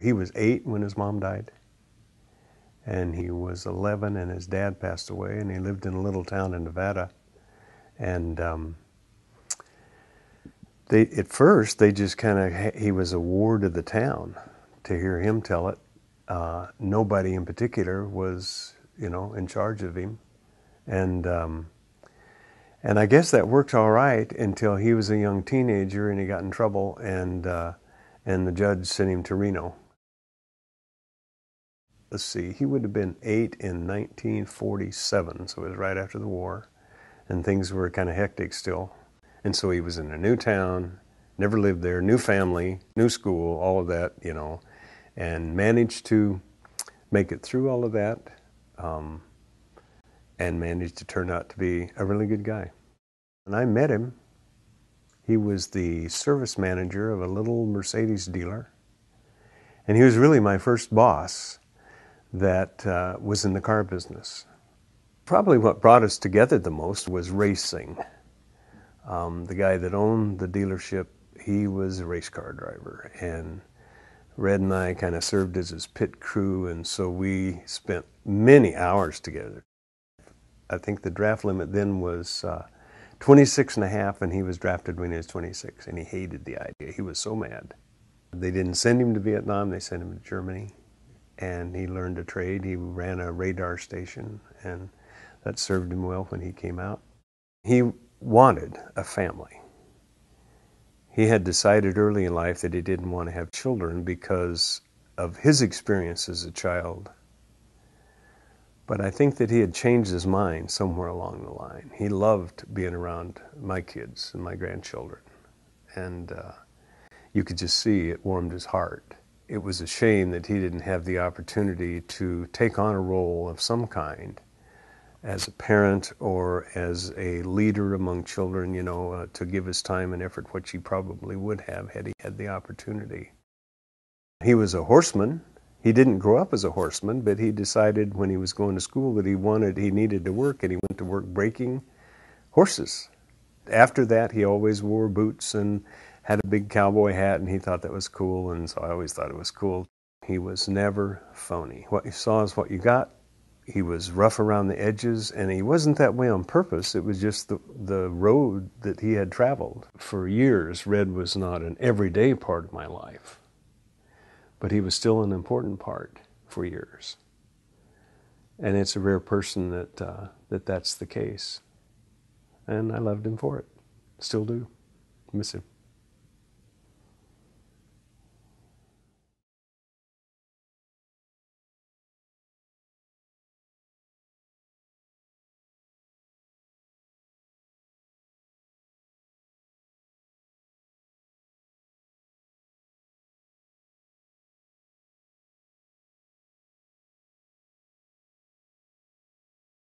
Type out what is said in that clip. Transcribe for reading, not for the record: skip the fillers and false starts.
He was 8 when his mom died, and he was 11 and his dad passed away, and he lived in a little town in Nevada. And at first, they just kind of, he was a ward of the town. To hear him tell it, nobody in particular was, in charge of him. And I guess that worked all right until he was a young teenager and he got in trouble, and the judge sent him to Reno. Let's see, he would have been 8 in 1947, so it was right after the war, and things were kind of hectic still. And so he was in a new town, never lived there, new family, new school, all of that, and managed to make it through all of that, and managed to turn out to be a really good guy. And I met him. He was the service manager of a little Mercedes dealer, and he was really my first boss that was in the car business. Probably what brought us together the most was racing. The guy that owned the dealership, he was a race car driver, and Red and I kind of served as his pit crew, and so we spent many hours together. I think the draft limit then was 26 and a half, and he was drafted when he was 26, and he hated the idea. He was so mad. They didn't send him to Vietnam, they sent him to Germany, and he learned a trade. He ran a radar station, and that served him well when he came out. He wanted a family. He had decided early in life that he didn't want to have children because of his experience as a child. But I think that he had changed his mind somewhere along the line. He loved being around my kids and my grandchildren. And you could just see it warmed his heart. It was a shame that he didn't have the opportunity to take on a role of some kind as a parent or as a leader among children, to give his time and effort, which he probably would have had he had the opportunity. He was a horseman. He didn't grow up as a horseman, but he decided when he was going to school that he needed to work, and he went to work breaking horses. After that, he always wore boots and had a big cowboy hat, and he thought that was cool, and so I always thought it was cool. He was never phony. What you saw is what you got. He was rough around the edges, and he wasn't that way on purpose. It was just the road that he had traveled. For years, Red was not an everyday part of my life, but he was still an important part for years. And it's a rare person that's the case. And I loved him for it. Still do. Miss him.